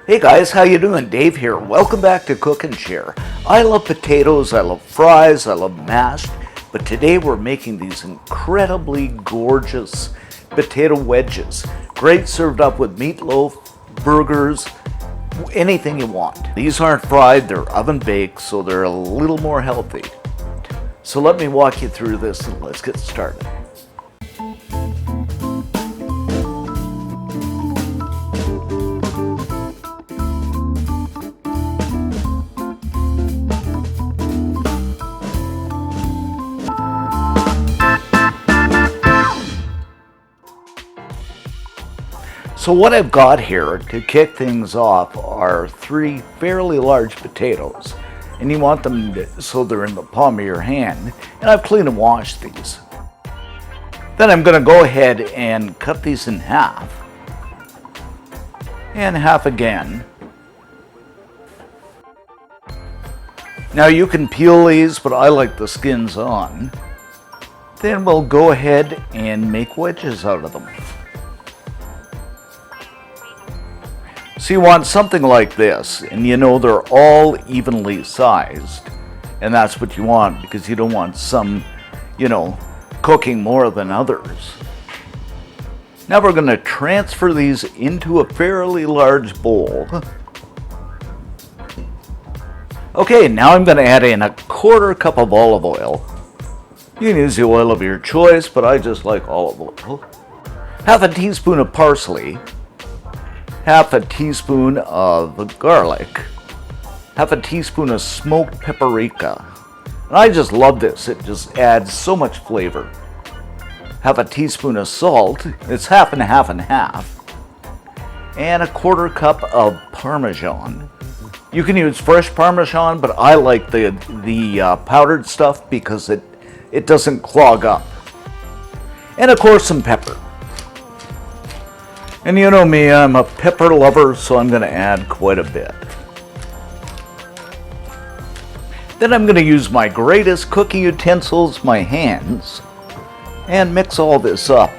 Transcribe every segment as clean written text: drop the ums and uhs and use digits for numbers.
Hey guys, how you doing? Dave here. Welcome back to Cook and Share. I love potatoes, I love fries, I love mashed, but today we're making these incredibly gorgeous potato wedges. Great served up with meatloaf, burgers, anything you want. These aren't fried, they're oven baked, so they're a little more healthy. So let me walk you through this and let's get started. So what I've got here to kick things off are 3 fairly large potatoes, and you want them so they're in the palm of your hand, and I've cleaned and washed these. Then I'm going to go ahead and cut these in half, and half again. Now you can peel these, but I like the skins on. Then we'll go ahead and make wedges out of them. So you want something like this, and you know they're all evenly sized, and that's what you want because you don't want some, cooking more than others. Now we're going to transfer these into a fairly large bowl. Okay, now I'm going to add in a 1/4 cup of olive oil. You can use the oil of your choice, but I just like olive oil. Half a teaspoon of parsley. Half a teaspoon of garlic, half a teaspoon of smoked paprika. And I just love this, it just adds so much flavor. Half a teaspoon of salt, it's half and half and half. And a 1/4 cup of parmesan. You can use fresh parmesan, but I like the powdered stuff because it doesn't clog up. And of course some pepper. And you know me, I'm a pepper lover, so I'm going to add quite a bit. Then I'm going to use my greatest cooking utensils, my hands, and mix all this up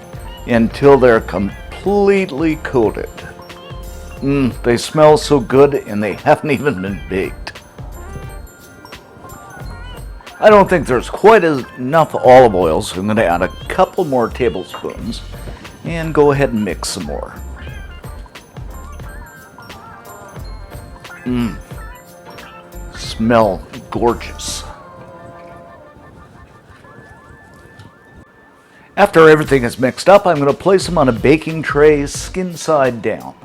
until they're completely coated. They smell so good and they haven't even been baked. I don't think there's quite enough olive oil, so I'm going to add a couple more tablespoons. And go ahead and mix some more. Smell gorgeous. After everything is mixed up, I'm going to place them on a baking tray, skin side down.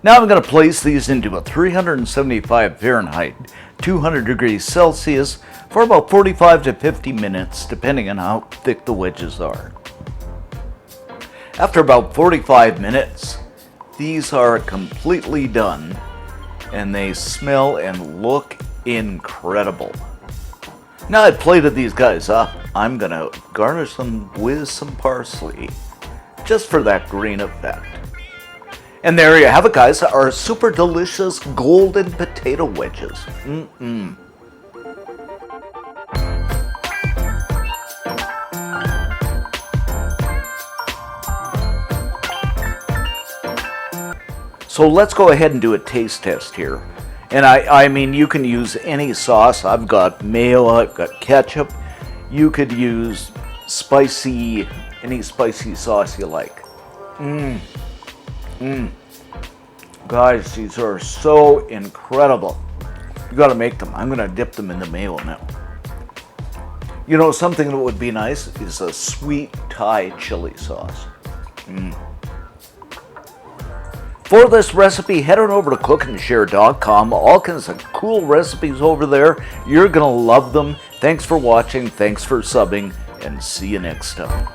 Now I'm going to place these into a 375 Fahrenheit, 200 degrees Celsius, for about 45 to 50 minutes, depending on how thick the wedges are. After about 45 minutes, these are completely done, and they smell and look incredible. Now I've plated these guys up, I'm going to garnish them with some parsley, just for that green effect. And there you have it, guys, our super delicious golden potato wedges. So let's go ahead and do a taste test here. And I mean, you can use any sauce. I've got mayo, I've got ketchup. You could use any spicy sauce you like. Guys, these are so incredible. You gotta make them. I'm gonna dip them in the mayo now. You know, something that would be nice is a sweet Thai chili sauce. For this recipe, head on over to cookandshare.com. All kinds of cool recipes over there. You're going to love them. Thanks for watching. Thanks for subbing. And see you next time.